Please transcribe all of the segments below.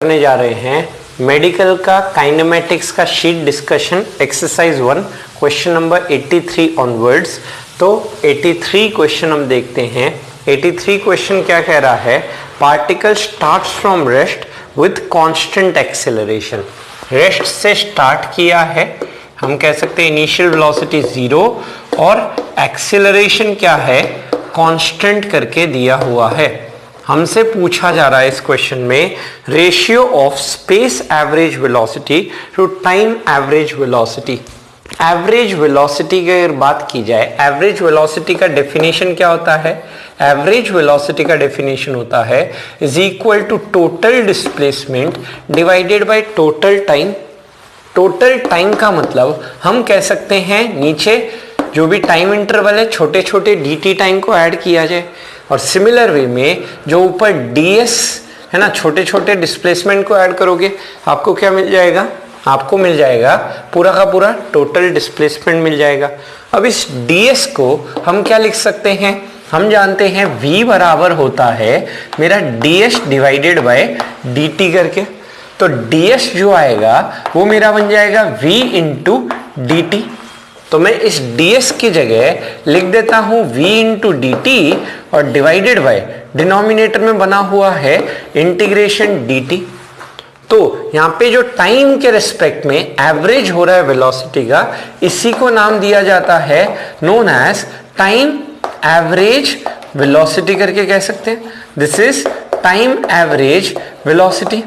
करने जा रहे हैं मेडिकल का काइनेमेटिक्स का sheet discussion exercise 1 question number 83 onwards. तो 83 क्वेश्चन हम देखते हैं। 83 क्वेश्चन क्या कह रहा है? Particle starts from rest with constant acceleration. Rest से स्टार्ट किया है, हम कह सकते हैं इनिशियल वेलोसिटी 0 और एक्सेलरेशन क्या है? कांस्टेंट करके दिया हुआ है। हमसे पूछा जा रहा है इस क्वेश्चन में ratio of space average velocity to time average velocity. Average velocity की अगर बात की जाए, एवरेज वेलोसिटी का डेफिनेशन क्या होता है? एवरेज वेलोसिटी का डेफिनेशन होता है is equal to total displacement divided by total time. Total time का मतलब हम कह सकते हैं नीचे जो भी टाइम इंटरवल है छोटे छोटे dt टाइम को ऐड किया जाए, और सिमिलर वे में जो ऊपर ds है ना, छोटे छोटे डिस्प्लेसमेंट को ऐड करोगे आपको क्या मिल जाएगा? आपको मिल जाएगा पूरा का पूरा टोटल डिस्प्लेसमेंट मिल जाएगा। अब इस ds को हम क्या लिख सकते हैं? हम जानते हैं v बराबर होता है मेरा ds डिवाइडेड बाय dt करके। तो ds जो आएगा वो मेरा बन जाएगा v इंटू dt। तो मैं इस ds की जगह लिख देता हूं v इंटू dt और डिवाइडेड बाय डिनोमिनेटर में बना हुआ है इंटीग्रेशन dt। तो यहाँ पे जो टाइम के रिस्पेक्ट में एवरेज हो रहा है वेलोसिटी का, इसी को नाम दिया जाता है known as time average velocity करके कह सकते हैं। This is time average velocity.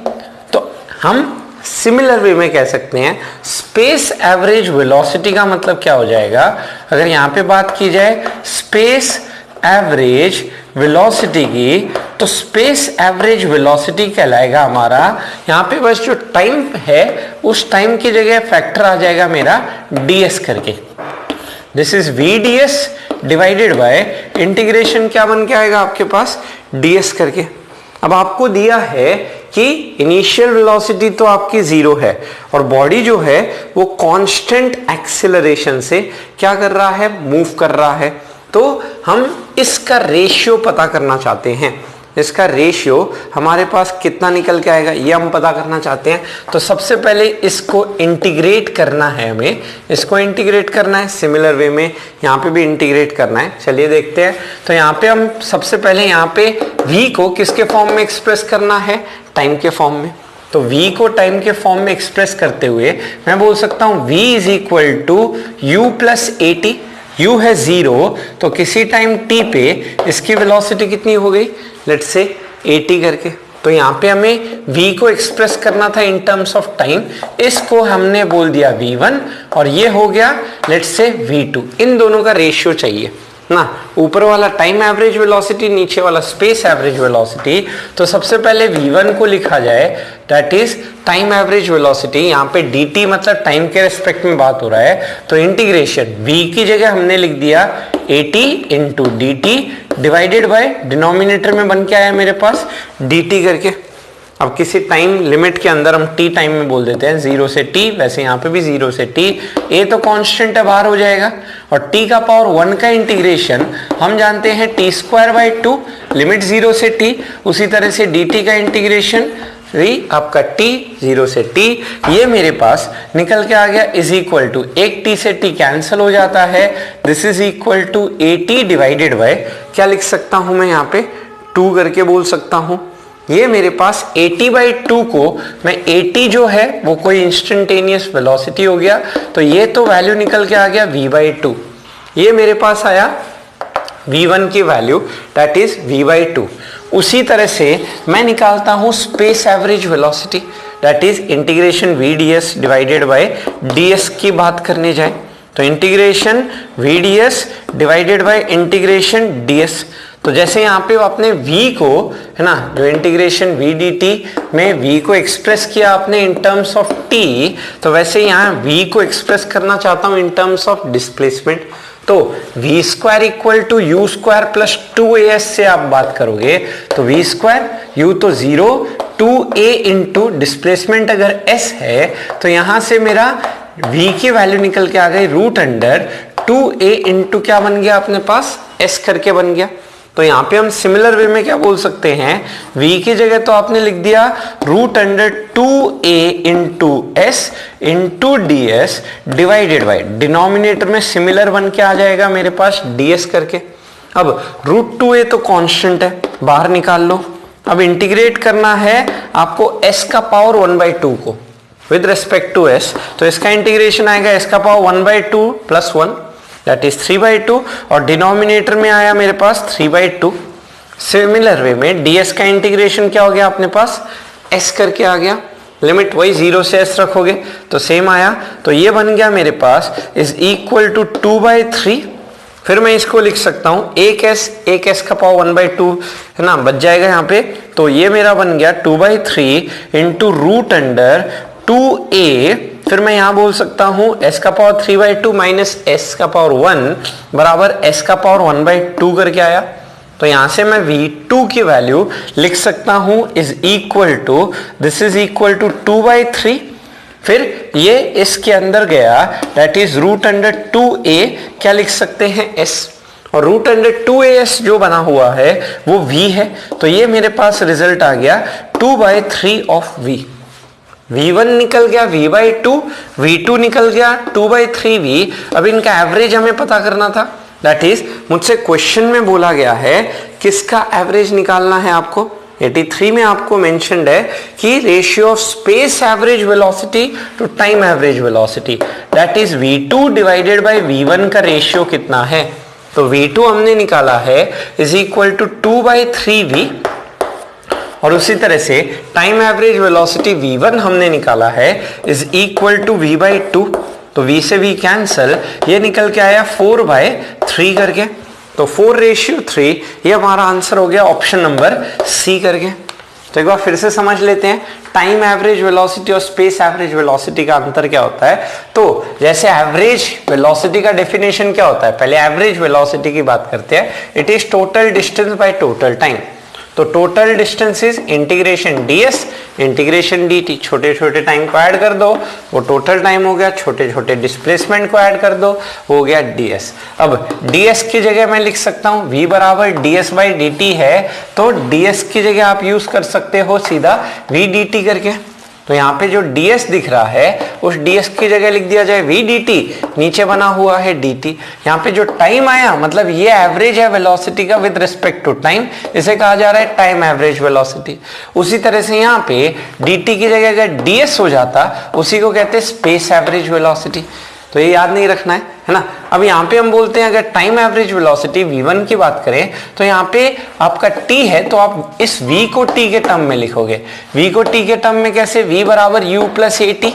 तो हम सिमिलर वे में कह सकते हैं स्पेस एवरेज वेलोसिटी का मतलब क्या हो जाएगा? अगर यहाँ पे बात की जाए स्पेस एवरेज वेलोसिटी की, तो स्पेस एवरेज वेलोसिटी कहलाएगा हमारा, यहाँ पे बस जो टाइम है उस टाइम की जगह फैक्टर आ जाएगा मेरा ds करके। This is vds divided by integration क्या बन के आएगा आपके पास? ds करके। अब आपको दिया है कि इनिशियल वेलोसिटी तो आपकी 0 है और बॉडी जो है वो कांस्टेंट एक्सेलरेशन से क्या कर रहा है? मूव कर रहा है। तो हम इसका रेशियो पता करना चाहते हैं। इसका रेशियो हमारे पास कितना निकल के आएगा ये हम पता करना चाहते हैं। तो सबसे पहले इसको इंटीग्रेट करना है, हमें इसको इंटीग्रेट करना है। सिमिलर वे में यहाँ पे भी इंटीग्रेट करना है। चलिए देखते हैं। तो यहाँ पे हम सबसे पहले यहाँ पे v को किसके फॉर्म में एक्सप्रेस करना है? टाइम के फॉर्म में। तो v को टाइम के फॉर्म में एक्सप्रेस करते हुए मैं बोल सकता हूँ v is equal to u plus at। u है 0, तो किसी टाइम t पे इसकी वेलोसिटी कितनी हो गई? लेट्स से at करके। तो यहाँ पे हमें v को एक्सप्रेस करना था इन टर्म्स ऑफ टाइम, इसको हमने बोल दिया v1 और ये हो गया लेट्स से v2। इन दोनों का रेशियो चाहिए ना, ऊपर वाला टाइम एवरेज वेलोसिटी, नीचे वाला स्पेस एवरेज वेलोसिटी। तो सबसे पहले v1 को लिखा जाए, that is time average velocity. यहाँ पे dt मतलब टाइम के रेस्पेक्ट में बात हो रहा है, तो इंटीग्रेशन v की जगह हमने लिख दिया at into dt divided by denominator में बन के आया मेरे पास dt करके। अब किसी टाइम लिमिट के अंदर हम t टाइम में बोल देते हैं 0 से t, वैसे यहाँ पे भी 0 से t। a तो कांस्टेंट है, बाहर हो जाएगा, और t का पावर 1 का इंटीग्रेशन हम जानते हैं t स्क्वायर बाई 2, लिमिट 0 से t। उसी तरह से dt का इंटीग्रेशन आपका t 0 से t, ये मेरे पास निकल के आ गया इज इक्वल टू, एक t से t कैंसिल हो जाता है। This is equal to at divided by क्या लिख सकता हूं मैं यहाँ पे? 2 करके बोल सकता हूं। ये मेरे पास 80/2 को मैं 80 जो है वो कोई इंस्टेंटेनियस वेलोसिटी हो गया, तो ये तो वैल्यू निकल के आ गया v/2। ये मेरे पास आया v1 की वैल्यू, दैट इज v/2। उसी तरह से मैं निकालता हूं space average velocity, that is integration vds divided by ds की बात करने जाए, तो integration vds divided by integration ds। तो जैसे यहाँ पे आपने v को है ना, जो इंटीग्रेशन v dt में v को एक्सप्रेस किया आपने इन टर्म्स ऑफ t, तो वैसे यहाँ v को एक्सप्रेस करना चाहता हूँ इन टर्म्स ऑफ डिस्प्लेसमेंट। तो v square equal to u square plus 2as से आप बात करोगे, तो v स्क्वायर, u तो 0, 2a इंटू डिस्प्लेसमेंट अगर s है, तो यहाँ से मेरा v की वैल्यू निकल के आ गई रूट अंडर 2a इंटू क्या बन गया अपने पास? s करके बन गया। तो तो यहाँ पे हम सिमिलर वे में क्या बोल सकते हैं, v की जगह तो आपने लिख दिया √2a into S into D S divided by, denominator में सिमिलर बन के आ जाएगा मेरे पास ds करके। अब √2a तो कांस्टेंट है, बाहर निकाल लो। अब इंटीग्रेट करना है आपको s का पावर 1/2 को विद रेस्पेक्ट टू s, तो इसका इंटीग्रेशन आएगा s का पावर 1/2 प्लस 1 दैट इज 3/2 और डिनोमिनेटर में आया मेरे पास 3/2। सिमिलर वे में ds का इंटीग्रेशन क्या हो गया अपने पास, s करके आ गया, लिमिट वही 0 से s रखोगे तो सेम आया, तो ये बन गया मेरे पास इज इक्वल टू 2/3। फिर मैं इसको लिख सकता हूं एक s का पावर 1/2 है ना, बच जाएगा यहाँ पे, तो ये मेरा बन गया 2/3 इंटू √2a। फिर मैं यहां बोल सकता हूं s का पावर 3/2 माइनस s का पावर 1 बराबर s का पावर 1/2 करके आया। तो यहां से मैं v2 की वैल्यू लिख सकता हूं is equal to, this is equal to 2/3, फिर ये इसके अंदर गया दैट इज √2a, क्या लिख सकते हैं s, और √2as जो बना हुआ है वो v है, तो ये मेरे पास रिजल्ट आ गया 2/3 ऑफ v। v1 निकल गया v/2, v2 निकल गया 2/3v। अब इनका एवरेज हमें पता करना था, दैट इज मुझसे क्वेश्चन में बोला गया है किसका एवरेज निकालना है आपको। 83 में आपको मेंशन्ड है कि ratio of space average velocity to time average velocity that is v2 divided by v1 का रेशियो कितना है, तो v2 हमने निकाला है इज इक्वल टू 2/3v, और उसी तरह से टाइम एवरेज वेलोसिटी v1 हमने निकाला है इज इक्वल टू v/2, तो v से v कैंसल, ये निकल के आया 4/3 करके, तो 4:3, ये हमारा आंसर हो गया ऑप्शन नंबर सी करके। तो एक बार फिर से समझ लेते हैं टाइम एवरेज वेलोसिटी और स्पेस एवरेज वेलोसिटी का अंतर क्या होता है। तो जैसे एवरेज वेलोसिटी का डेफिनेशन क्या होता है, पहले एवरेज वेलोसिटी की बात करते हैं, it is total distance by total time. तो total distance is integration ds integration dt, छोटे छोटे टाइम को ऐड कर दो वो टोटल टाइम हो गया, छोटे छोटे डिस्प्लेसमेंट को ऐड कर दो हो गया ds। अब ds की जगह मैं लिख सकता हूं v बराबर ds/dt है, तो ds की जगह आप यूज कर सकते हो सीधा v dt करके। तो यहाँ पे जो ds दिख रहा है उस ds की जगह लिख दिया जाए v dt, नीचे बना हुआ है dt। यहाँ पे जो टाइम आया मतलब ये एवरेज है वेलोसिटी का विद रिस्पेक्ट टू टाइम, इसे कहा जा रहा है टाइम एवरेज वेलोसिटी। उसी तरह से यहाँ पे dt की जगह अगर ds हो जाता उसी को कहते हैं स्पेस एवरेज वेलोसिटी, तो ये याद नहीं रखना है ना। अब यहाँ पे हम बोलते हैं अगर टाइम एवरेज वेलोसिटी v1 की बात करें तो यहाँ पे आपका t है, तो आप इस v को t के टर्म में लिखोगे। v को t के टर्म में कैसे, v बराबर u प्लस at,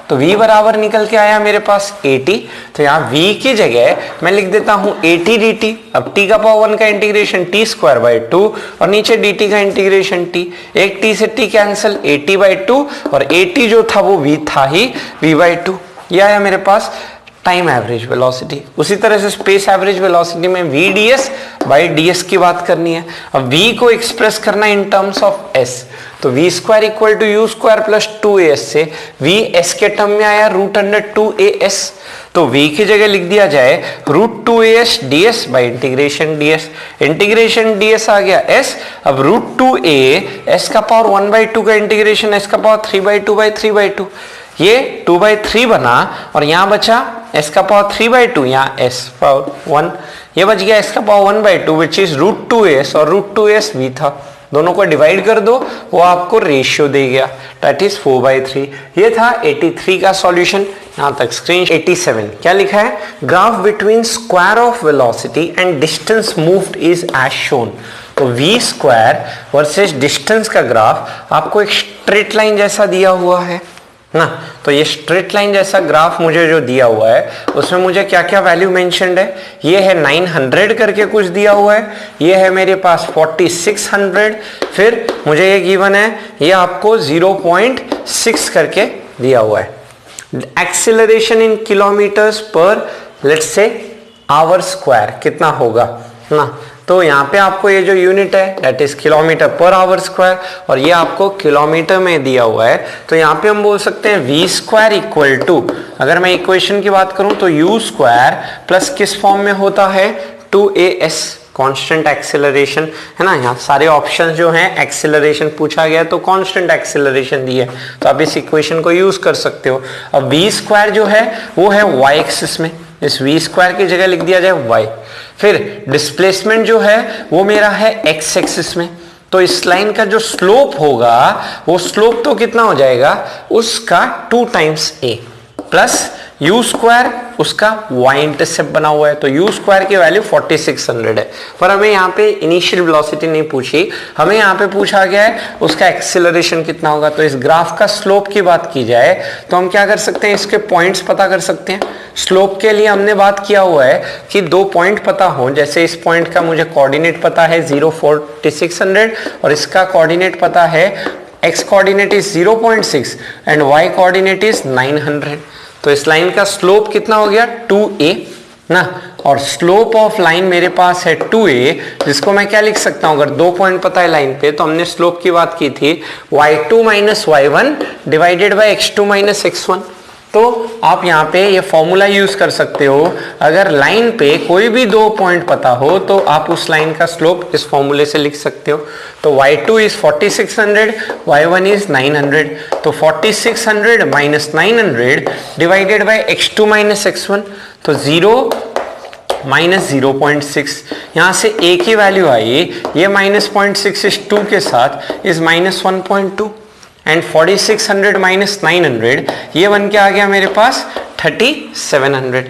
तो v बराबर निकल के आया मेरे पास at, तो यहाँ v की जगह मैं लिख देता हूँ at dt। अब t का पावर 1 का इंटीग्रेशन t²/2 और नीचे dt का इंटीग्रेशन t, एक t से t कैंसिल, at/2 और at जो था वो v था ही v/2, यह आया मेरे पास टाइम एवरेज वेलोसिटी। उसी तरह से स्पेस एवरेज वेलोसिटी में v/ds की बात करनी है। अब v को एक्सप्रेस करना इन टर्म्स ऑफ s, तो v² equal to u² plus 2as से v s के टर्म में आया √2as, तो v की जगह लिख दिया जाए √2as ds by integration ds, integration ds आ गया s। अब √2a s का पावर 1/2 का इंटीग्रेशन s का पावर 3/2/3/2, ये 2/3 बना और यहाँ बचा s का पावर 3/2, यहाँ s पावर 1, ये बच गया s का पावर 1/2 विच इज √2as, और √2as v था, दोनों को डिवाइड कर दो वो आपको रेशियो दे गया दैट इज 4/3। ये था 83 का सॉल्यूशन। यहाँ तक स्क्रीन 87 क्या लिखा है, graph between square of velocity and distance moved is as shown. तो v² वर्सेस डिस्टेंस का ग्राफ आपको एक स्ट्रेट लाइन जैसा दिया हुआ है ना, तो ये स्ट्रेट लाइन जैसा ग्राफ मुझे जो दिया हुआ है उसमें मुझे क्या क्या वैल्यू मेंशन्ड है, ये है 900 करके कुछ दिया हुआ है, ये है मेरे पास 4600, फिर मुझे ये गिवन है ये आपको 0.6 करके दिया हुआ है। एक्सीलरेशन इन किलोमीटर्स पर लेट्स से आवर स्क्वायर कितना होगा ना, तो यहाँ पे आपको ये जो यूनिट है that is kilometre per hour square और ये आपको किलोमीटर में दिया हुआ है, तो यहाँ पे हम बोल सकते हैं v² इक्वल टू, अगर मैं इक्वेशन की बात करूं तो u² प्लस किस फॉर्म में होता है 2as, कांस्टेंट एक्सेलरेशन है ना, यहाँ सारे ऑप्शंस जो हैं एक्सेलरेशन पूछा गया तो कांस्टेंट एक्सेलरेशन दी है, तो आप इस इक्वेशन को यूज कर सकते हो। अब वी स्क्वायर जो है वो है वाई एक्सिस में, इस वी स्क्वायर की जगह लिख दिया जाए वाई। फिर डिस्प्लेसमेंट जो है वो मेरा है एक्स एक्सिस में, तो इस लाइन का जो स्लोप होगा वो स्लोप तो कितना हो जाएगा, उसका 2 times A plus you square, उसका वाई इंटरसेप्ट बना हुआ है, तो यू स्क्वायर की वैल्यू 4600 है। पर हमें यहाँ पे इनिशियल वेलोसिटी नहीं पूछी, हमें यहाँ पे पूछा गया है उसका एक्सेलरेशन कितना होगा। तो इस ग्राफ का स्लोप की बात की जाए तो हम क्या कर सकते हैं, इसके पॉइंट्स पता कर सकते हैं। स्लोप के लिए हमने बात किया हुआ है कि 2 पॉइंट पता हो, जैसे इस पॉइंट का मुझे कोऑर्डिनेट पता है 04600 और इसका कोऑर्डिनेट पता है, x coordinate is 0.6 and y coordinate is 900। तो इस लाइन का स्लोप कितना हो गया 2a ना, और स्लोप ऑफ लाइन मेरे पास है 2a, जिसको मैं क्या लिख सकता हूं, अगर 2 पॉइंट पता है लाइन पे तो हमने स्लोप की बात की थी y2 minus y1 divided by x2 minus x1। तो आप यहाँ पे ये फॉर्मूला यूज कर सकते हो, अगर लाइन पे कोई भी 2 पॉइंट पता हो तो आप उस लाइन का स्लोप इस फॉर्मूले से लिख सकते हो। तो y2 इज 4600, y1 इज 900, तो 4600 minus 900 divided by x2 minus x1, तो 0 माइनस 0.6, यहाँ से a की वैल्यू आई, ये माइनस 0.6 इस 2 के साथ इज माइनस 1.2 एंड 4600 माइनस 900 ये बन के आ गया मेरे पास 3700।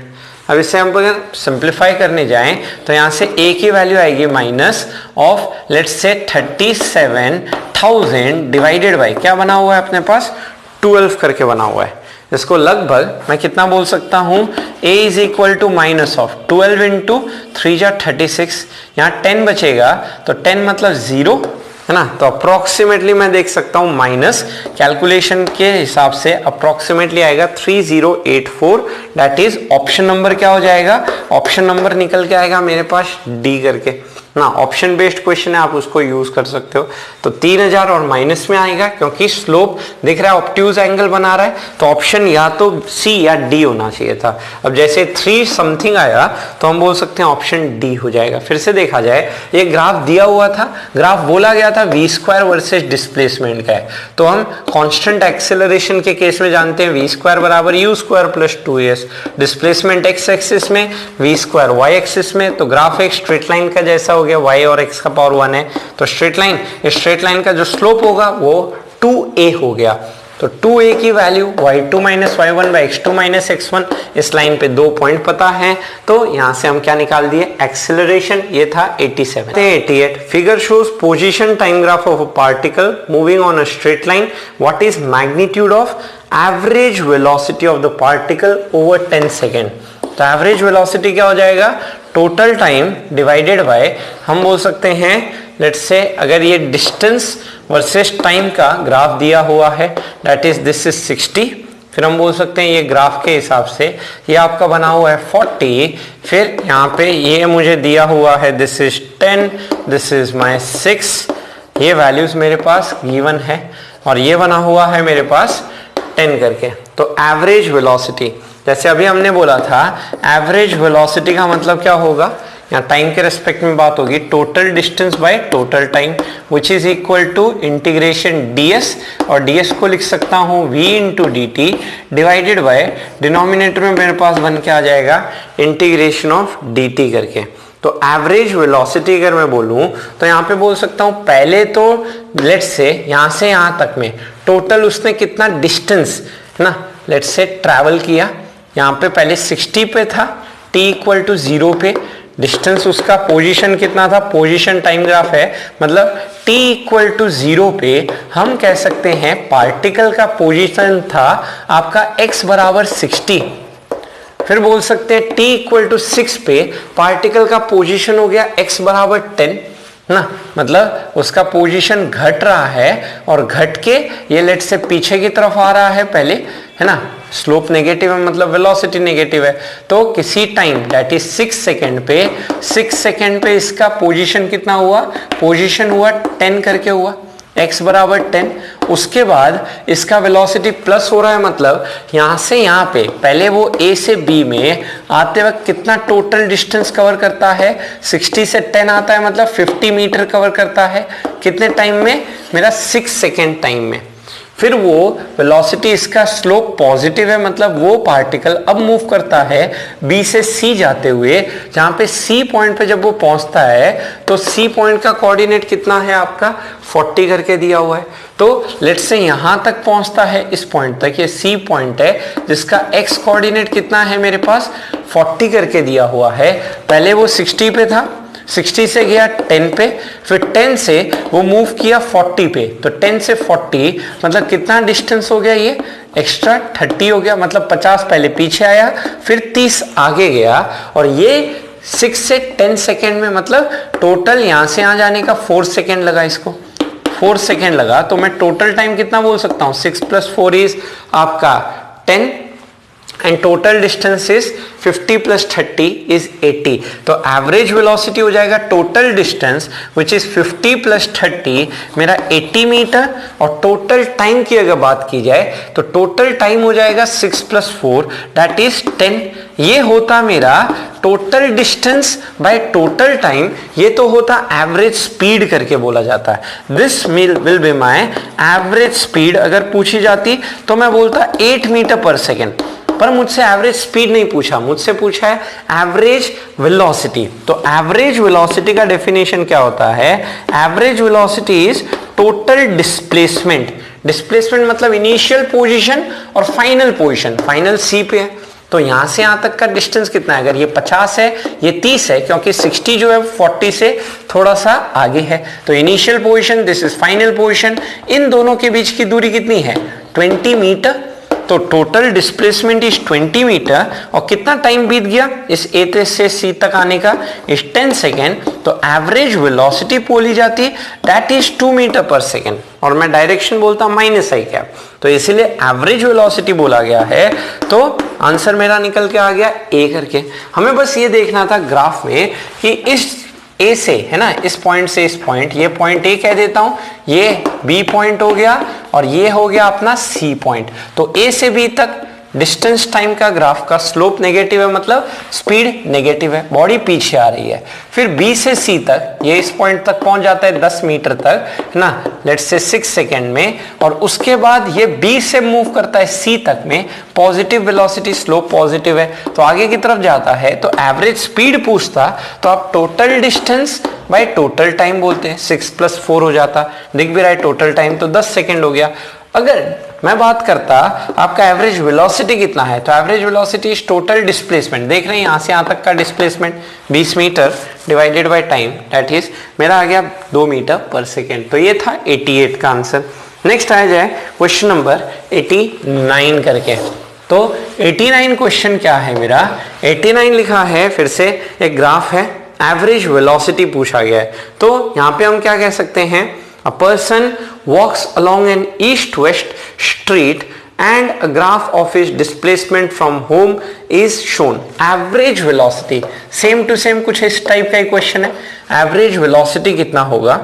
अब इसे हम अगर सिंप्लीफाई करने जाएं तो यहाँ से a की वैल्यू आएगी minus of let's say 37,000 divided by क्या बना हुआ है अपने पास 12 करके बना हुआ है, जिसको लगभग मैं कितना बोल सकता हूं, a is equal to minus of 12 into 3 जा 36, यहाँ 10 बचेगा तो 10 मतलब 0 है ना, तो अप्रोक्सीमेटली मैं देख सकता हूं माइनस, कैलकुलेशन के हिसाब से अप्रोक्सीमेटली आएगा 3084, दैट इज ऑप्शन नंबर क्या हो जाएगा, ऑप्शन नंबर निकल के आएगा मेरे पास डी करके ना। ऑप्शन बेस्ड क्वेश्चन है, आप उसको यूज कर सकते हो। तो 3000 और माइनस में आएगा क्योंकि स्लोप दिख रहा है, ऑब्ट्यूज एंगल बना रहा है, तो ऑप्शन या तो सी या डी होना चाहिए था। अब जैसे 3 समथिंग आया तो हम बोल सकते हैं ऑप्शन डी हो जाएगा। फिर से देखा जाए, ये ग्राफ दिया हुआ था, ग्राफ बोला गया था वी स्क्वायर वर्सेज डिस्प्लेसमेंट का है, तो हम कांस्टेंट एक्सेलरेशन के केस में जानते हैं वी स्क्वायर बराबर you square plus 2s, displacement x axis में, वी स्क्वायर वाई एक्सिस में, तो ग्राफ एक स्ट्रेट लाइन का जैसा हो गया, y और x का पावर 1 है, तो स्ट्रेट लाइन, इस स्ट्रेट लाइन का जो स्लोप होगा वो 2a हो गया। तो 2a की value y2 minus y1 by x2 minus x1, इस लाइन पे 2 पॉइंट पता है, तो यहां से हम क्या निकाल दिए, एक्सेलरेशन, ये था 87। 88 figure shows position time graph of a particle moving on a straight line, what is magnitude of average velocity of the particle over 10 second. तो एवरेज वेलोसिटी क्या हो जाएगा, टोटल टाइम डिवाइडेड बाय, हम बोल सकते हैं लेट्स से अगर ये डिस्टेंस वर्सेस टाइम का ग्राफ दिया हुआ है, दैट इज दिस इज 60, फिर हम बोल सकते हैं ये ग्राफ के हिसाब से ये आपका बना हुआ है 40, फिर यहाँ पे ये मुझे दिया हुआ है this is 10, this is my 6, ये वैल्यूज मेरे पास गिवन है, और ये बना हुआ है मेरे पास 10 करके। तो एवरेज वेलोसिटी, जैसे अभी हमने बोला था एवरेज वेलोसिटी का मतलब क्या होगा, यहाँ टाइम के रेस्पेक्ट में बात होगी, total distance by total time which is equal to integration ds, और ds को लिख सकता हूँ v into D T divided by, denominator में मेरे पास बन के आ जाएगा इंटीग्रेशन ऑफ dt करके। तो एवरेज वेलोसिटी अगर मैं बोलूं तो यहाँ पे बोल सकता हूँ, पहले तो लेट्स से यहाँ तक में टोटल उसने कितना डिस्टेंस ना लेट्स से ट्रैवल किया, यहाँ पे पहले 60 पे था, t इक्वल टू 0 पे, डिस्टेंस उसका पोजीशन कितना था, पोजीशन टाइम ग्राफ है, मतलब t इक्वल टू 0 पे हम कह सकते हैं पार्टिकल का पोजीशन था आपका x बराबर 60, फिर बोल सकते हैं t इक्वल टू 6 पे पार्टिकल का पोजीशन हो गया x बराबर 10 ना, मतलब उसका पोजीशन घट रहा है और घट के ये लेट से पीछे की तरफ आ रहा है पहले, है ना, स्लोप नेगेटिव है मतलब वेलोसिटी नेगेटिव है, तो किसी टाइम दैट इज 6 सेकेंड पे इसका पोजीशन कितना हुआ, पोजीशन हुआ 10 करके हुआ, x बराबर 10, उसके बाद इसका वेलोसिटी प्लस हो रहा है, मतलब यहां से यहां पे पहले वो a से b में आते वक्त कितना टोटल डिस्टेंस कवर करता है, 60 से 10 आता है मतलब 50 मीटर कवर करता है, कितने टाइम में, मेरा 6 सेकेंड टाइम में। फिर वो वेलोसिटी, इसका स्लोप पॉजिटिव है, मतलब वो पार्टिकल अब मूव करता है B से C जाते हुए, जहां पे C पॉइंट पे जब वो पहुंचता है तो C पॉइंट का कोऑर्डिनेट कितना है आपका 40 करके दिया हुआ है। तो लेट्स से यहां तक पहुंचता है इस पॉइंट तक, ये C पॉइंट है जिसका x कोऑर्डिनेट कितना है मेरे पास 40 करके दिया हुआ है। पहले वो 60 पे था, 60 से गया 10 पे, फिर 10 से वो मूव किया 40 पे, तो 10 से 40 मतलब कितना डिस्टेंस हो गया, ये एक्स्ट्रा 30 हो गया, मतलब 50 पहले पीछे आया फिर 30 आगे गया, और ये 6 से 10 सेकेंड में, मतलब टोटल यहां से यहां जाने का 4 सेकेंड लगा, इसको 4 सेकेंड लगा। तो मैं टोटल टाइम कितना बोल सकता हूं, 6 + 4 इज आपका 10 and total distance is 50 + 30 is 80। तो एवरेज वेलोसिटी हो जाएगा टोटल डिस्टेंस विच इज 50 + 30 मेरा 80 मीटर, और टोटल टाइम की अगर बात की जाए तो टोटल टाइम हो जाएगा 6 + 4 दैट इज 10। ये होता मेरा total distance by total time, ये तो होता एवरेज स्पीड करके बोला जाता है। This will be my average speed. अगर पूछी जाती तो मैं बोलता 8 मीटर पर सेकेंड, पर मुझसे एवरेज स्पीड नहीं पूछा, मुझसे पूछा है एवरेज वेलोसिटी। तो एवरेज वेलोसिटी का डेफिनेशन क्या होता है, average velocity is total displacement. Displacement मतलब इनिशियल पोजीशन और फाइनल पोजीशन, फाइनल सी पे है, तो यहां से यहां तक का डिस्टेंस कितना है, अगर ये 50 है ये 30 है, क्योंकि 60 जो है 40 से थोड़ा सा आगे है, तो initial position this is final position, इन दोनों के बीच की दूरी कितनी है 20 मीटर। तो टोटल डिस्प्लेसमेंट इज 20 मीटर, और कितना टाइम बीत गया इस A से C तक आने का, इज 10 सेकेंड। तो एवरेज वेलोसिटी बोली जाती है दैट इज 2 मीटर पर सेकेंड, और मैं डायरेक्शन बोलता -i कैप, तो इसीलिए एवरेज वेलोसिटी बोला गया है। तो आंसर मेरा निकल के आ गया A करके। हमें बस ये देखना था ग्राफ में कि इस A से, है ना, इस पॉइंट से इस पॉइंट, ये पॉइंट A कह देता हूं, ये B पॉइंट हो गया, और ये हो गया अपना C पॉइंट। तो A से B तक डिस्टेंस टाइम का ग्राफ का स्लोप नेगेटिव है, मतलब स्पीड नेगेटिव है, बॉडी पीछे आ रही है। फिर B से C तक, ये इस पॉइंट तक पहुंच जाता है 10 मीटर तक, है ना, लेट्स से 6 सेकेंड में, और उसके बाद ये B से मूव करता है C तक में, पॉजिटिव वेलोसिटी, स्लोप पॉजिटिव है, तो आगे की तरफ जाता है। तो एवरेज स्पीड पूछता तो आप total distance by total time बोलते हैं, 6 + 4 हो जाता, दिख भी रहा है टोटल टाइम, तो 10 सेकेंड हो गया। अगर मैं बात करता आपका एवरेज वेलोसिटी कितना है, तो average velocity is total displacement, देख रहे हैं यहां से यहां तक का displacement 20 metre divided by time, that is मेरा आ गया 2 मीटर पर सेकेंड। तो ये था 88 का आंसर। नेक्स्ट आ जाए क्वेश्चन नंबर 89 करके। तो 89 क्वेश्चन क्या है मेरा, 89 लिखा है, फिर से एक ग्राफ है, एवरेज वेलोसिटी पूछा गया है। तो यहां पे हम क्या कह सकते हैं, a person walks along an east-west street and a graph of his displacement from home is shown. Average velocity same to same कुछ इस टाइप का एक क्वेश्चन है। एवरेज वेलोसिटी कितना होगा,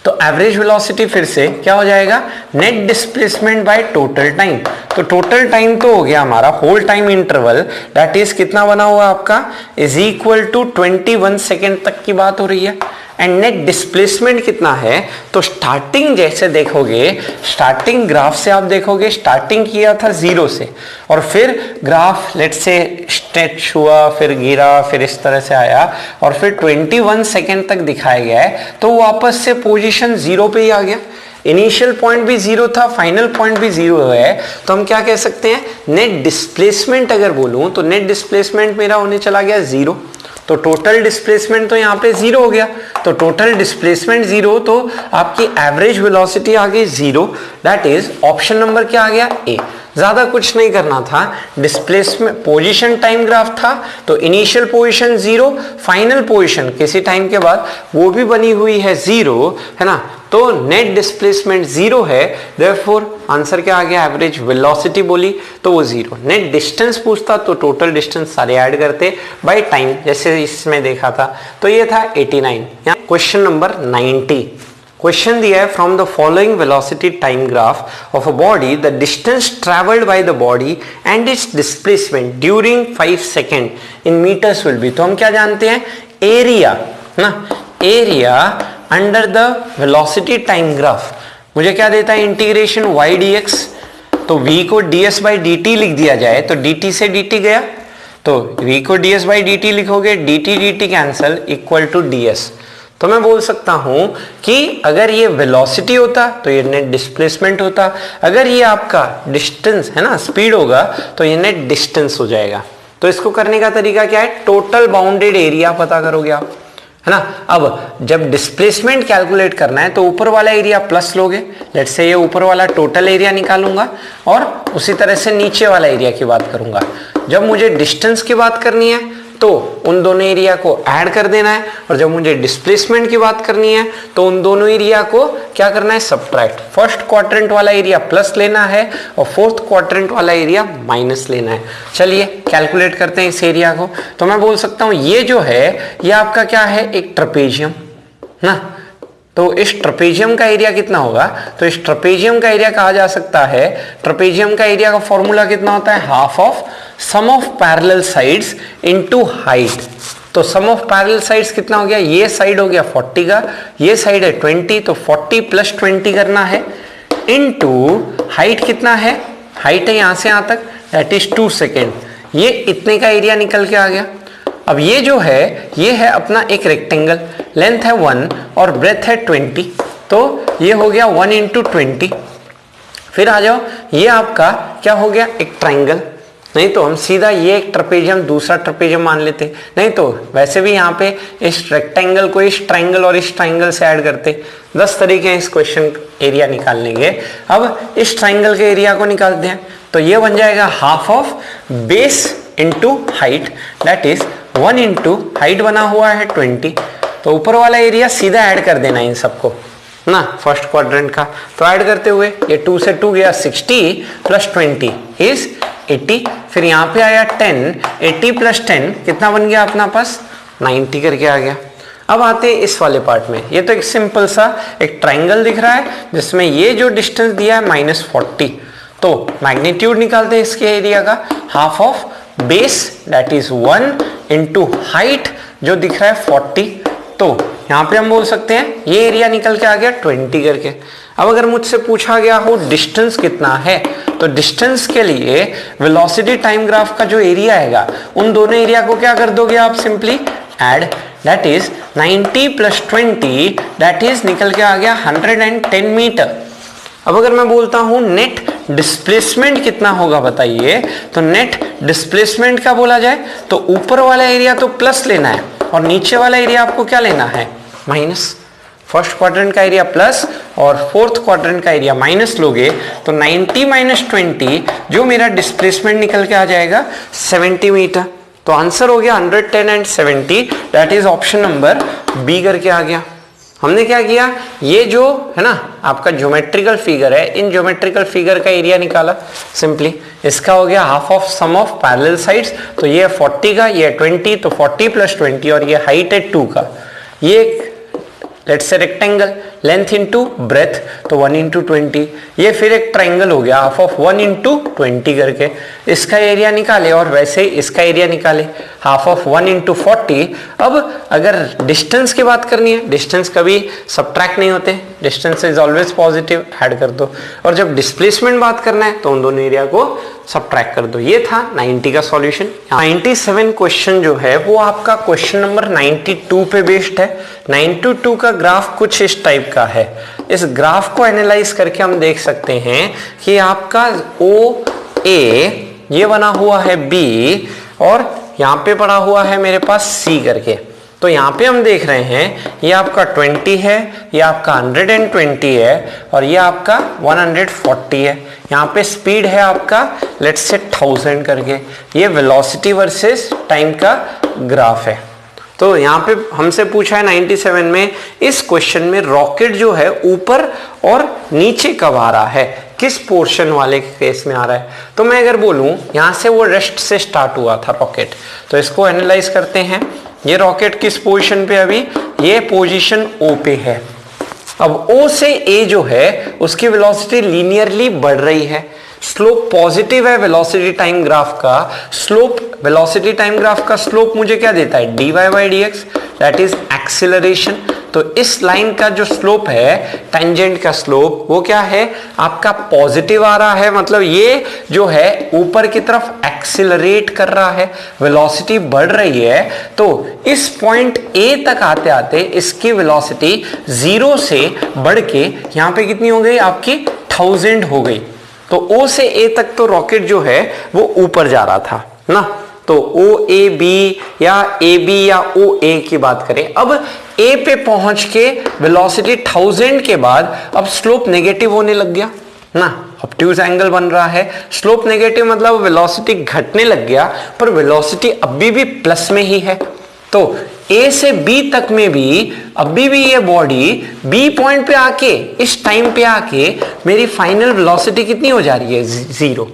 तो एवरेज वेलोसिटी फिर से क्या हो जाएगा, net displacement by total time. तो टोटल टाइम तो हो गया हमारा whole time interval, that is कितना बना हुआ आपका, इज इक्वल टू 21 सेकेंड तक की बात हो रही है। एंड नेट डिस्प्लेसमेंट कितना है, तो स्टार्टिंग जैसे देखोगे, स्टार्टिंग ग्राफ से आप देखोगे, स्टार्टिंग किया था 0 से, और फिर ग्राफ लेट्स से स्ट्रेच हुआ, फिर गिरा, फिर इस तरह से आया, और फिर 21 सेकेंड तक दिखाया गया है, तो वापस से पोजीशन 0 पे ही आ गया। इनिशियल पॉइंट भी 0 था, फाइनल पॉइंट भी 0 है, तो हम क्या कह सकते हैं, नेट डिस्प्लेसमेंट अगर बोलूं तो नेट डिस्प्लेसमेंट मेरा होने चला गया 0। तो टोटल डिस्प्लेसमेंट तो यहाँ पे 0 हो गया, तो टोटल डिस्प्लेसमेंट 0, तो आपकी एवरेज वेलोसिटी आ गई 0, दैट इज ऑप्शन नंबर क्या आ गया, ए। ज्यादा कुछ नहीं करना था, डिस्प्लेसमेंट पोजीशन टाइम ग्राफ था, तो इनिशियल पोजीशन 0, फाइनल पोजीशन किसी टाइम के बाद वो भी बनी हुई है 0, है ना, तो नेट डिस्प्लेसमेंट 0 है, देयरफॉर आंसर क्या आ गया, एवरेज वेलोसिटी बोली तो वो 0। नेट डिस्टेंस पूछता तो टोटल डिस्टेंस सारे ऐड करते बाय टाइम, जैसे इसमें देखा था। तो ये था 89। Question number 90। क्वेश्चन दिया है from the following velocity time graph of a body the distance travelled by the body and its displacement during 5 second in metres will be. तो हम क्या जानते हैं, एरिया ना, area under the velocity time graph मुझे क्या देता है, इंटीग्रेशन y dx। तो v को ds बाई dt लिख दिया जाए तो dt से dt गया, तो v को ds बाई dt लिखोगे, dt dt cancel equal to ds। तो मैं बोल सकता हूं कि अगर ये वेलोसिटी होता तो ये नेट डिस्प्लेसमेंट होता, अगर ये आपका डिस्टेंस है ना, स्पीड होगा तो ये नेट डिस्टेंस हो जाएगा। तो इसको करने का तरीका क्या है, टोटल बाउंडेड एरिया पता करोगे आप, है ना। अब जब डिस्प्लेसमेंट कैलकुलेट करना है तो ऊपर वाला एरिया प्लस लोगे, लेट्स से ये ऊपर वाला टोटल एरिया निकालूंगा और उसी तरह से नीचे वाला एरिया की बात करूंगा। जब मुझे डिस्टेंस की बात करनी है तो उन दोनों एरिया को ऐड कर देना है, और जब मुझे डिस्प्लेसमेंट की बात करनी है तो उन दोनों एरिया को क्या करना है, सब्ट्रैक्ट। फर्स्ट क्वाड्रेंट वाला एरिया प्लस लेना है और फोर्थ क्वाड्रेंट वाला एरिया माइनस लेना है। चलिए कैलकुलेट करते हैं इस एरिया को। तो मैं बोल सकता हूं ये जो है ये आपका क्या है, एक ट्रेपेजियम ना। तो इस ट्रेपेजियम का एरिया कितना होगा, तो इस ट्रेपेजियम का एरिया कहा जा सकता है, ट्रेपेजियम का एरिया का फॉर्मूला कितना होता है, half of sum of parallel sides into height. तो सम ऑफ पैरेलल साइड्स कितना हो गया, ये साइड हो गया 40 का, ये साइड है 20, तो 40 प्लस 20 करना है, इनटू हाइट कितना है, हाइट है यहां से यहां तक, दैट इज 2 सेकेंड। ये इतने का एरिया निकल के आ गया। अब ये जो है ये है अपना एक रेक्टेंगल, लेंथ है 1 और ब्रेथ है 20, तो ये हो गया 1 इंटू 20। फिर आ जाओ, ये आपका क्या हो गया, एक ट्राइंगल। नहीं तो हम सीधा ये एक ट्रेपेजियम दूसरा ट्रेपेजियम मान लेते, नहीं तो वैसे भी यहाँ पे इस रेक्टेंगल को इस ट्राइंगल और इस ट्राइंगल से ऐड करते। 10 तरीके हैं इस क्वेश्चन एरिया निकालने के। अब इस ट्राइंगल के एरिया को निकालते हैं, तो ये बन जाएगा half of base into height, that is 1 into height बना हुआ है 20। तो ऊपर वाला एरिया सीधा ऐड कर देना इन सबको ना, फर्स्ट क्वाड्रेंट का। तो ऐड करते हुए ये 2 से 2 गया 60 प्लस 20 इज 80। फिर यहाँ पे आया 10, 80 प्लस 10 कितना बन गया अपना पास, 90 करके आ गया। अब आते हैं इस वाले पार्ट में। ये तो एक सिंपल सा एक ट्राइंगल दिख रहा है जिसमें ये जो डिस्टेंस दिया है -40। तो मैग्नीट्यूड निकालते हैं इसके एरिया का, half of base that is 1 into height जो दिख रहा है 40। तो यहाँ पे हम बोल सकते हैं ये एरिया निकल के आ गया 20 करके। अब अगर मुझसे पूछा गया हो डिस्टेंस कितना है, तो डिस्टेंस के लिए वेलोसिटी टाइम ग्राफ का जो एरिया आएगा उन दोनों एरिया को क्या कर दोगे आप, simply add, that is 90 plus 20 that is निकल के आ गया 110 मीटर। अब अगर मैं बोलता हूं नेट डिस्प्लेसमेंट कितना होगा बताइए, तो नेट डिस्प्लेसमेंट का बोला जाए तो ऊपर वाला एरिया तो प्लस लेना है और नीचे वाला एरिया आपको क्या लेना है, माइनस। फर्स्ट क्वाड्रेंट का एरिया प्लस और फोर्थ क्वाड्रेंट का एरिया माइनस लोगे तो 90 माइनस 20 जो मेरा डिस्प्लेसमेंट निकल के आ जाएगा 70 मीटर। तो आंसर हो गया 110 and 70, that is option number B करके आ गया। हमने क्या किया, ये जो है ना आपका ज्योमेट्रिकल फिगर है, इन ज्योमेट्रिकल फिगर का एरिया निकाला सिंपली। इसका हो गया half of sum of parallel sides, तो ये 40 का, ये 20, तो 40 प्लस 20 और ये हाइट है 2 का। ये let's say rectangle, length into breadth, तो 1 इंटू 20। ये फिर एक ट्राइंगल हो गया हाफ ऑफ 1 इंटू 20 करके। इसका एरिया निकाले और वैसे ही इसका एरिया निकाले, हाफ ऑफ 1 इंटू 40। अब अगर डिस्टेंस की बात करनी है, डिस्टेंस कभी सब्ट्रैक्ट नहीं होते, distance is always positive, add कर दो। और जब डिस्प्लेसमेंट बात करना है तो उन दोनों एरिया को सब्ट्रैक्ट कर दो। ये था 90 का सॉल्यूशन। 97 क्वेश्चन जो है वो आपका क्वेश्चन नंबर 92 पे बेस्ड है। 92 का ग्राफ कुछ इस टाइप का है। इस ग्राफ को एनालाइज करके हम देख सकते हैं कि आपका OA ये बना हुआ है B और यहाँ पे पड़ा हुआ है मेरे पास C करके। तो यहाँ पे हम देख रहे हैं ये आपका 20 है, ये आपका 120 है और ये आपका 140 है। यहाँ पे स्पीड है आपका लेट्स से 1000 करके। ये वेलोसिटी वर्सेस टाइम का ग्राफ है। तो यहाँ पे हमसे पूछा है 97 में, इस क्वेश्चन में रॉकेट जो है ऊपर और नीचे कब आ रहा है, किस पोर्शन वाले केस में आ रहा है। तो मैं अगर बोलूं यहाँ से वो रेस्ट से स्टार्ट हुआ था रॉकेट, तो इसको एनालाइज करते हैं। ये रॉकेट किस पोजीशन पे, अभी ये पोजीशन O पे है। अब O से A जो है उसकी वेलोसिटी लीनियरली बढ़ रही है, स्लोप पॉजिटिव है वेलोसिटी टाइम ग्राफ का, स्लोप वेलोसिटी टाइम ग्राफ का स्लोप मुझे क्या देता है, dy by dx, that is acceleration. तो इस लाइन का जो स्लोप है, टेंजेंट का स्लोप, वो क्या है आपका पॉजिटिव आ रहा है, मतलब ये जो है ऊपर की तरफ एक्सीलरेट कर रहा है, वेलोसिटी बढ़ रही है। तो इस पॉइंट A तक आते आते इसकी वेलोसिटी 0 से बढ़ के यहां पे कितनी हो गई आपकी 1000 हो गई। तो O से A तक तो रॉकेट जो है वो ऊपर जा रहा था ना, तो OAB या AB या OA की बात करें, अब A पे पहुंच के वेलोसिटी 1000 के बाद अब स्लोप नेगेटिव होने लग गया ना, ऑब्ट्यूज एंगल बन रहा है, स्लोप नेगेटिव मतलब वेलोसिटी घटने लग गया, पर वेलोसिटी अभी भी प्लस में ही है। तो A से B तक में भी अभी भी ये बॉडी B पॉइंट पे आके इस टाइम पे आके मेरी फाइनल वेलोसिटी कितनी हो जा रही है, 0।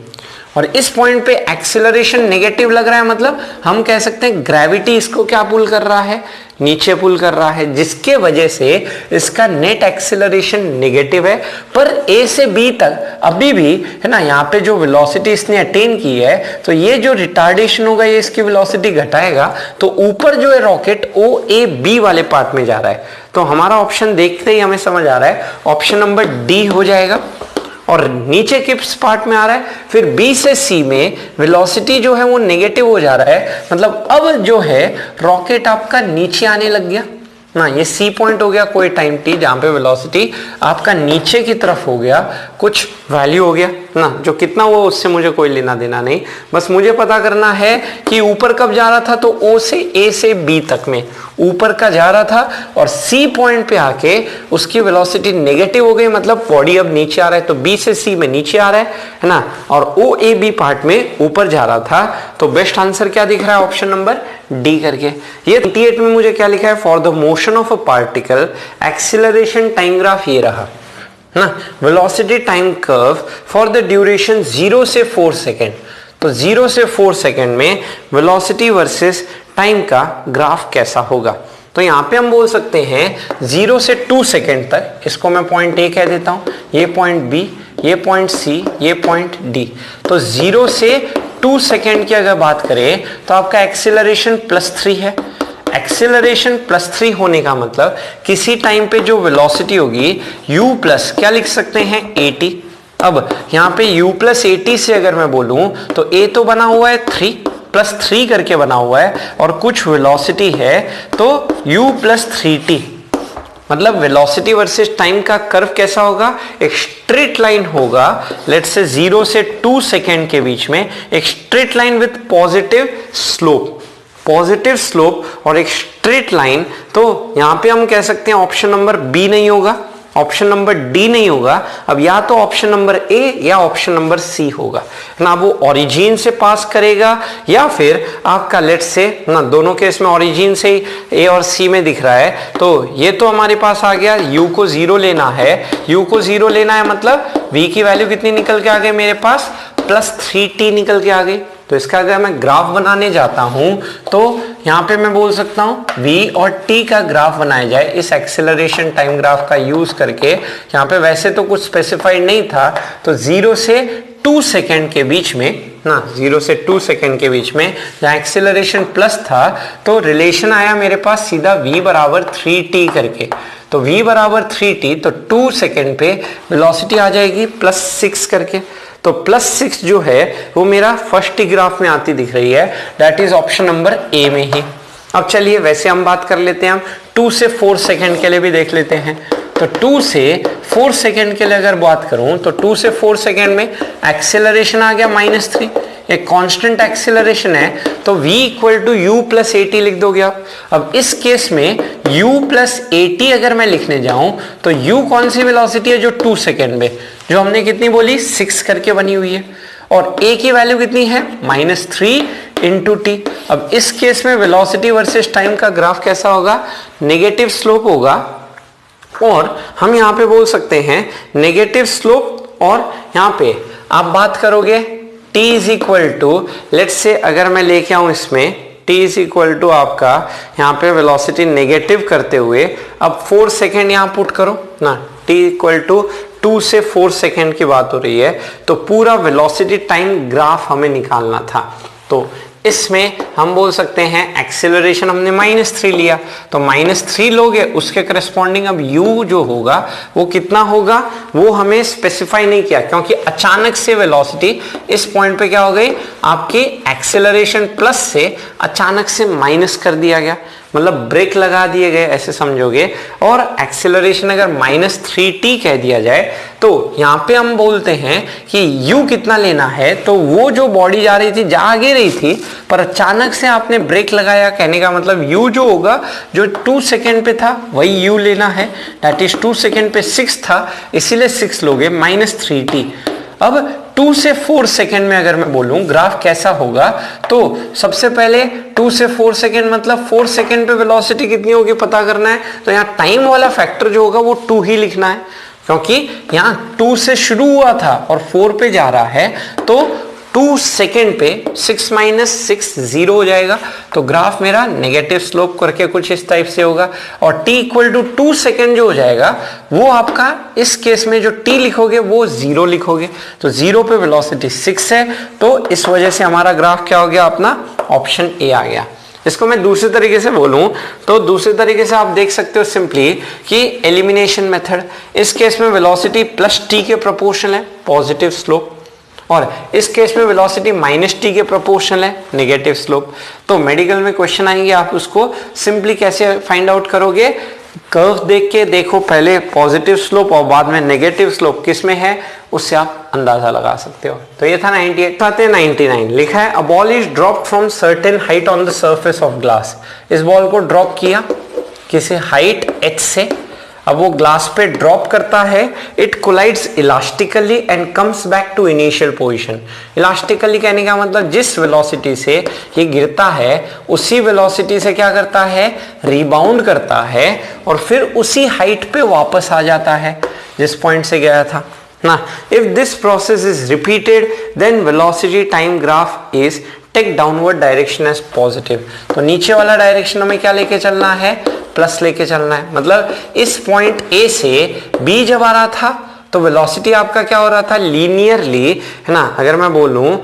और इस पॉइंट पे एक्सीलरेशन नेगेटिव लग रहा है, मतलब हम कह सकते हैं ग्रेविटी इसको क्या पुल कर रहा है, नीचे पुल कर रहा है, जिसके वजह से इसका नेट एक्सीलरेशन नेगेटिव है। पर A से B तक अभी भी है ना, यहाँ पे जो वेलोसिटी इसने अटेन की है, तो ये जो रिटार्डेशन होगा ये इसकी वेलोसिटी घटाएगा, तो ऊपर जो है रॉकेट OAB वाले पार्ट में जा रहा है। तो हमारा ऑप्शन देखते ही हमें समझ आ रहा है ऑप्शन नंबर डी हो जाएगा। और नीचे किस पार्ट में आ रहा है, फिर B से C में वेलोसिटी जो है वो नेगेटिव हो जा रहा है, मतलब अब जो है रॉकेट आपका नीचे आने लग गया ना, ये C पॉइंट हो गया कोई टाइम t जहां पे वेलोसिटी आपका नीचे की तरफ हो गया, कुछ वैल्यू हो गया ना, जो कितना वो उससे मुझे कोई लेना देना नहीं, बस मुझे पता करना है कि ऊपर कब जा रहा था, तो O से A से B तक में ऊपर का जा रहा था, और C पॉइंट पे आके उसकी वेलोसिटी नेगेटिव हो गई, मतलब बॉडी अब नीचे आ रहा है, तो B से C में नीचे आ रहा है ना, और OAB पार्ट में ऊपर जा रहा था। तो बेस्ट आंसर क्या दिख रहा है, ऑप्शन नंबर डी करके। ये 28 में मुझे क्या लिखा है, for the motion of a particle acceleration time graph ये रहा ना, velocity time curve for the duration 0 से 4 सेकेंड। तो 0 से 4 सेकेंड में वेलोसिटी वर्सेस टाइम का ग्राफ कैसा होगा। तो यहाँ पे हम बोल सकते हैं 0 से 2 सेकेंड तक, इसको मैं पॉइंट A कह देता हूँ, ये पॉइंट B, ये पॉइंट C, ये पॉइंट D। तो 0 से 2 सेकेंड की अगर बात करें तो आपका एक्सीलरेशन +3 है। एक्सीलरेशन +3 होने का मतलब किसी टाइम पे जो वेलोसिटी होगी u प्लस क्या लिख सकते हैं 80। अब यहाँ पे u प्लस 80 से अगर मैं बोलूं तो a तो बना हुआ है 3 +3 करके बना हुआ है, और कुछ वेलोसिटी है तो u प्लस 3t, मतलब वेलोसिटी वर्सेस टाइम का कर्व कैसा होगा, एक स्ट्रेट लाइन होगा, लेट्स से 0 से 2 सेकेंड के बीच में एक straight line with positive slope और एक स्ट्रेट लाइन। तो यहां पे हम कह सकते हैं ऑप्शन नंबर बी नहीं होगा, ऑप्शन नंबर डी नहीं होगा, अब या तो ऑप्शन नंबर ए या ऑप्शन नंबर सी होगा ना, वो ओरिजिन से पास करेगा या फिर आपका लेट्स से ना, दोनों केस में ओरिजिन से ए और सी में दिख रहा है। तो ये तो हमारे पास आ गया, u को 0 लेना है, u को 0 लेना है मतलब v की वैल्यू कितनी निकल के आ गई मेरे पास, +3t निकल के आ गई। तो इसका अगर मैं ग्राफ बनाने जाता हूं तो यहां पे मैं बोल सकता हूं v और t का ग्राफ बनाया जाए इस एक्सेलरेशन टाइम ग्राफ का यूज करके। यहां पे वैसे तो कुछ स्पेसिफाइड नहीं था, तो 0 से 2 सेकेंड के बीच में ना, 0 से 2 सेकेंड के बीच में जहां एक्सेलरेशन प्लस था, तो रिलेशन आया मेरे पास सीधा v बराबर 3t करके। तो v बराबर 3t, तो 2 सेकेंड पे वेलोसिटी आ जाएगी +6 करके। तो +6 जो है वो मेरा फर्स्ट ग्राफ में आती दिख रही है, that is option number A में ही। अब चलिए वैसे हम बात कर लेते हैं, हम 2 से 4 सेकेंड के लिए भी देख लेते हैं। तो 2 से 4 सेकेंड के लिए अगर बात करूं तो 2 से 4 सेकेंड में एक्सेलरेशन आ गया -3, एक कांस्टेंट एक्सेलरेशन है, तो v = u + at लिख दोगे आप। अब इस केस में u + at अगर मैं लिखने जाऊं तो u कौन सी वेलोसिटी है, जो 2 सेकेंड में जो हमने कितनी बोली 6 करके बनी हुई है, और a की वैल्यू कितनी है -3 × t। अब इस केस में वेलोसिटी वर्सेस टाइम का ग्राफ कैसा होगा, नेगेटिव स्लोप होगा, और हम यहाँ पे बोल सकते हैं नेगेटिव स्लोप, और यहाँ पे आप बात करोगे t = लेट्स से अगर मैं लेके आऊं इसमें t = आपका यहाँ पे वेलोसिटी नेगेटिव करते हुए अब 4 सेकेंड यहाँ पुट करो ना, t इक्वल टू 2 से 4 सेकेंड की बात हो रही है, तो पूरा वेलोसिटी टाइम ग्राफ हमें निकालना था। तो इसमें हम बोल सकते हैं एक्सेलरेशन हमने -3 लिया, तो -3 लोगे, उसके करस्पॉन्डिंग अब u जो होगा वो कितना होगा वो हमें स्पेसिफाई नहीं किया, क्योंकि अचानक से वेलोसिटी इस पॉइंट पे क्या हो गई, आपकी एक्सेलरेशन प्लस से अचानक से माइनस कर दिया गया, मतलब ब्रेक लगा दिए गए ऐसे समझोगे। और एक्सेलरेशन अगर -3t कह दिया जाए तो यहाँ पे हम बोलते हैं कि u कितना लेना है, तो वो जो बॉडी जा रही थी, जा आगे रही थी, पर अचानक से आपने ब्रेक लगाया, कहने का मतलब u जो होगा, जो 2 सेकेंड पे था वही u लेना है, दैट इज 2 सेकेंड पे 6 था, इसीलिए 6 लोगे -3t। अब 2 से 4 सेकेंड में अगर मैं बोलूं ग्राफ कैसा होगा, तो सबसे पहले 2 से 4 सेकेंड मतलब 4 सेकेंड पे वेलोसिटी कितनी होगी पता करना है, तो यहाँ टाइम वाला फैक्टर जो होगा वो 2 ही लिखना है, क्योंकि यहाँ 2 से शुरू हुआ था और 4 पे जा रहा है, तो 2 सेकेंड पे 6 - 6 0 हो जाएगा, तो ग्राफ मेरा नेगेटिव स्लोप करके कुछ इस टाइप से होगा। और t इक्वल टू 2 सेकेंड जो हो जाएगा वो आपका इस केस में जो t लिखोगे वो 0 लिखोगे, तो 0 पे वेलोसिटी 6 है, तो इस वजह से हमारा ग्राफ क्या हो गया, अपना ऑप्शन ए आ गया। इसको मैं दूसरे तरीके से बोलूं तो दूसरे तरीके से आप देख सकते हो सिंपली कि एलिमिनेशन मेथड, इस केस में वेलोसिटी +t के प्रोपोर्शनल है, पॉजिटिव स्लोप, और इस केस में वेलोसिटी -t के प्रोपोर्शनल है, नेगेटिव स्लोप। तो मेडिकल में क्वेश्चन आएंगे, आप उसको सिंपली कैसे फाइंड आउट करोगे, कर्व देख के देखो, पहले पॉजिटिव स्लोप और बाद में नेगेटिव स्लोप किस में है, उससे आप अंदाजा लगा सकते हो। तो ये था 98। आते हैं 99, लिखा है a ball is dropped from certain height on the surface of glass. इस बॉल को ड्रॉप किया किसी हाइट h से, अब वो ग्लास पे ड्रॉप करता है, it collides elastically and comes back to initial position. Elastically कहने का मतलब जिस वेलोसिटी से ये गिरता है उसी वेलोसिटी से क्या करता है, रिबाउंड करता है, और फिर उसी हाइट पे वापस आ जाता है जिस पॉइंट से गया था ना। If this process is repeated then velocity time graph is take downward direction as positive. तो नीचे वाला डायरेक्शन हमें क्या लेके चलना है, प्लस लेके चलना है। मतलब इस पॉइंट ए से बी जब आ रहा था तो वेलोसिटी आपका क्या हो रहा था, लीनियरली, है ना। अगर मैं बोलूं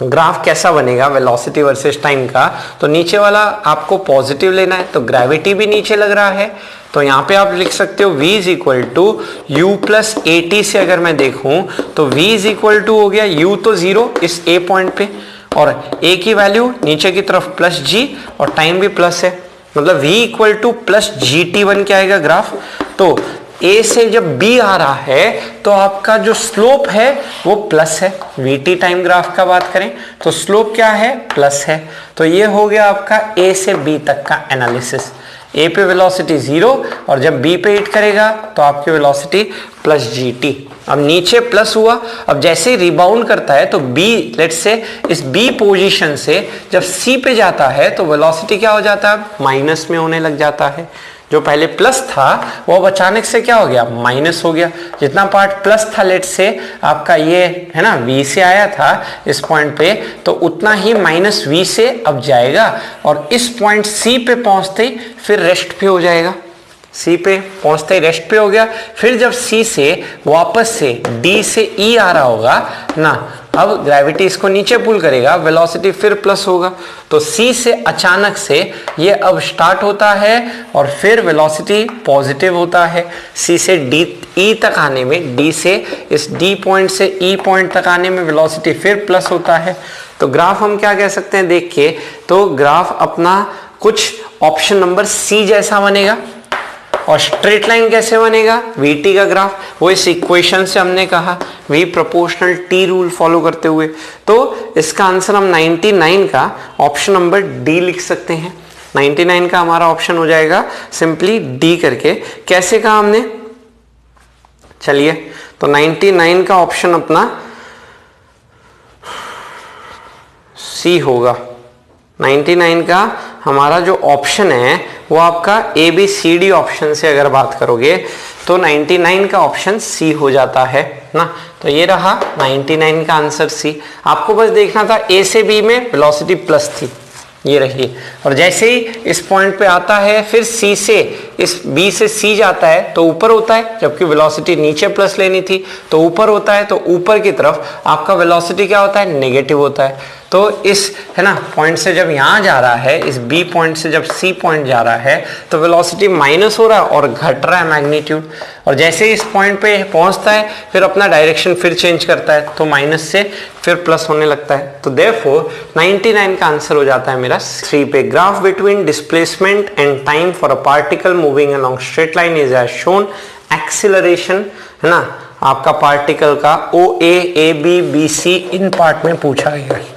ग्राफ कैसा बनेगा वेलोसिटी वर्सेस टाइम का, तो नीचे वाला आपको पॉजिटिव लेना है, तो ग्रेविटी भी नीचे लग रहा है, तो यहाँ पे आप लिख सकते हो v is equal to U plus A T. से अगर मैं देखूं तो v इज इक्वल टू हो गया u तो 0 इस a पॉइंट पे, और a की वैल्यू नीचे की तरफ प्लस g, और टाइम भी प्लस है, मतलब v equal two plus G T बन के आएगा ग्राफ। तो a से जब b आ रहा है तो आपका जो स्लोप है वो प्लस है। vt टाइम ग्राफ का बात करें तो स्लोप क्या है, प्लस है। तो ये हो गया आपका a से b तक का एनालिसिस। a पे वेलोसिटी 0 और जब b पे हिट करेगा तो आपकी वेलोसिटी प्लस जी टी। अब नीचे प्लस हुआ, अब जैसे ही रिबाउंड करता है तो b लेट्स से इस b पोजीशन से जब c पे जाता है तो वेलोसिटी क्या हो जाता है, माइनस में होने लग जाता है। जो पहले प्लस था वो अब अचानक से क्या हो गया, माइनस हो गया। जितना पार्ट प्लस था लेट्स से आपका ये है ना v से आया था इस पॉइंट पे, तो उतना ही माइनस v से अब जाएगा, और इस पॉइंट c पे पहुंचते ही फिर रेस्ट पे हो जाएगा। C पे पहुंचते ही रेस्ट पे हो गया, फिर जब C से वापस से D से E आ रहा होगा ना, अब ग्रेविटी इसको नीचे पुल करेगा, वेलोसिटी फिर प्लस होगा, तो C से अचानक से ये अब स्टार्ट होता है और फिर वेलोसिटी पॉजिटिव होता है। C से D E तक आने में, D से इस D पॉइंट से E पॉइंट तक आने में वेलोसिटी फिर प्लस होता है। तो ग्राफ हम क्या कह सकते हैं देख के, तो ग्राफ अपना कुछ ऑप्शन नंबर C जैसा बनेगा। और स्ट्रेट लाइन कैसे बनेगा, vt का ग्राफ, वो इस इक्वेशन से हमने कहा v proportional t rule follow करते हुए। तो इसका आंसर हम 99 का ऑप्शन नंबर डी लिख सकते हैं। 99 का हमारा ऑप्शन हो जाएगा सिंपली डी करके। कैसे कहा हमने, चलिए तो 99 का ऑप्शन अपना सी होगा। 99 का हमारा जो ऑप्शन है वो आपका A B C D option से अगर बात करोगे तो 99 का ऑप्शन सी हो जाता है ना। तो ये रहा 99 का आंसर सी। आपको बस देखना था ए से बी में वेलोसिटी प्लस थी, ये रही। और जैसे ही इस पॉइंट पे आता है फिर C से, इस B से C जाता है तो ऊपर होता है, जबकि वेलोसिटी नीचे प्लस लेनी थी तो ऊपर होता है, तो ऊपर की तरफ आपका वेलोसिटी क्या होता है, नेगेटिव होता है। तो इस है ना पॉइंट से जब यहाँ जा रहा है, इस B पॉइंट से जब C पॉइंट जा रहा है तो वेलोसिटी माइनस हो रहा है और घट रहा है मैग्नीट्यूड। और जैसे इस पॉइंट पे पहुंचता है फिर अपना डायरेक्शन फिर चेंज करता है, तो माइनस से फिर प्लस होने लगता है। तो देयरफॉर 99 का आंसर हो जाता है मेरा 3 पे। Graph between displacement and time for a particle moving along straight line is as shown. Acceleration है ना आपका पार्टिकल का OA, AB, BC इन पार्ट में पूछा गया है।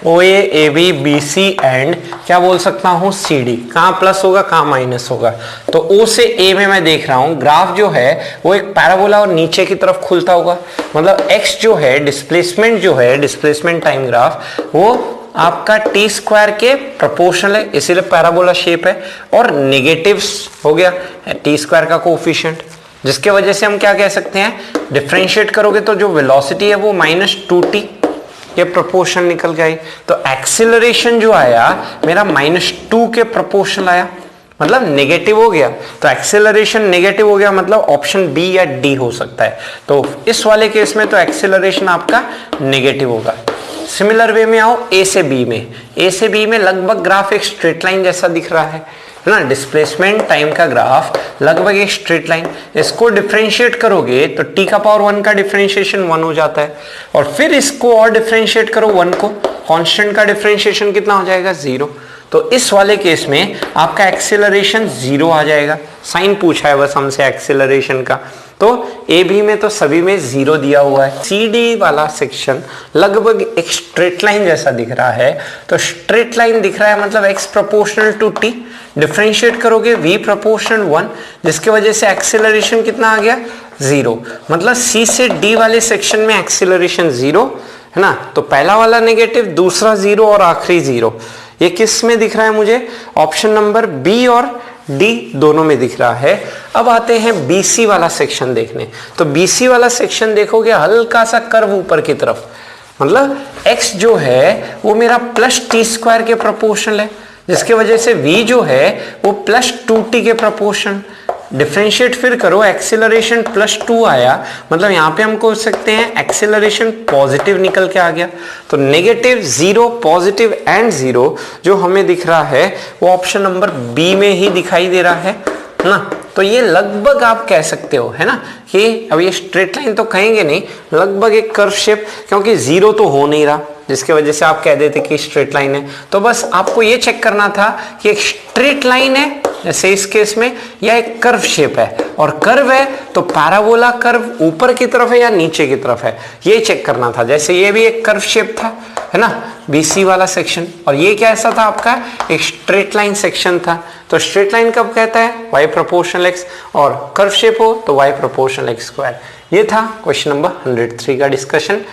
OA, AB, BC एंड क्या बोल सकता हूं CD। कहां प्लस होगा कहां माइनस होगा। तो O से A में मैं देख रहा हूं ग्राफ जो है वो एक पैराबोला और नीचे की तरफ खुलता होगा, मतलब x जो है डिस्प्लेसमेंट जो है, डिस्प्लेसमेंट टाइम ग्राफ वो आपका t स्क्वायर के प्रोपोर्शनल है, इसीलिए पैराबोला शेप है। और नेगेटिव हो गया t स्क्वायर का कोएफिशिएंट, जिसके वजह से हम क्या कह सकते हैं, डिफरेंशिएट करोगे तो जो वेलोसिटी है वो -2t ये प्रोपोर्शन निकल गई। तो एक्सीलरेशन जो आया मेरा -2 के प्रोपोर्शनल आया, मतलब नेगेटिव हो गया। तो एक्सीलरेशन नेगेटिव हो गया, मतलब ऑप्शन बी या डी हो सकता है। तो इस वाले केस में तो एक्सीलरेशन आपका नेगेटिव होगा। सिमिलर वे में आओ ए से बी में। ए से बी में लगभग ग्राफ एक स्ट्रेट लाइन जैसा दिख रहा है ना, डिस्प्लेसमेंट टाइम का ग्राफ लगभग एक स्ट्रेट लाइन। इसको डिफरेंशिएट करोगे तो t का पावर 1 का डिफरेंशिएशन 1 हो जाता है, और फिर इसको और डिफरेंशिएट करो 1 को, कांस्टेंट का डिफरेंशिएशन कितना हो जाएगा 0। तो इस वाले केस में आपका एक्सीलरेशन 0 आ जाएगा। साइन पूछा है बस हमसे एक्सीलरेशन का, तो ए बी में तो सभी में 0 दिया हुआ है। सी डी वाला सेक्शन लगभग एक स्ट्रेट लाइन जैसा दिख रहा है। तो स्ट्रेट लाइन दिख रहा है मतलब x proportional to t, differentiate करोगे v प्रोपोर्शनल 1, जिसके वजह से एक्सीलरेशन कितना आ गया 0। मतलब C से D वाले सेक्शन में एक्सीलरेशन 0 है ना। तो पहला वाला नेगेटिव, दूसरा 0 और आखिरी 0। ये किस में दिख रहा है मुझे, ऑप्शन नंबर बी और डी दोनों में दिख रहा है। अब आते हैं BC वाला सेक्शन देखने। तो BC वाला सेक्शन देखोगे हल्का सा कर्व ऊपर की तरफ, मतलब x जो है वो मेरा +t² के प्रोपोर्शनल है, जिसके वजह से v जो है वो +2t के प्रोपोर्शन। डिफरेंशिएट फिर करो, एक्सीलरेशन +2 आया, मतलब यहाँ पे हम कह सकते हैं एक्सीलरेशन पॉजिटिव निकल के आ गया। तो नेगेटिव 0 पॉजिटिव एंड 0 जो हमें दिख रहा है वो ऑप्शन नंबर बी में ही दिखाई दे रहा है ना। तो ये लगभग आप कह सकते हो है ना कि अब ये स्ट्रेट लाइन तो कहेंगे नहीं, लगभग एक कर्व शेप, क्योंकि 0 तो हो नहीं रहा, जिसके वजह से आप कह देते कि स्ट्रेट लाइन है। तो बस आपको ये चेक करना था कि एक स्ट्रेट लाइन है जैसे इस केस में, या एक कर्व शेप है। और कर्व है तो पैराबोला कर्व ऊपर की तरफ है या नीचे की तरफ है, ये चेक करना था। जैसे ये भी एक कर्व शेप था है ना BC वाला सेक्शन, और ये क्या ऐसा था आपका एक स्ट्रेट लाइन सेक्शन था। तो स्ट्रेट लाइन कब कहता है, y प्रोपोर्शनल x, और कर्व शेप हो तो y प्रोपोर्शनल x²। ये था क्वेश्चन नंबर 103 का डिस्कशन।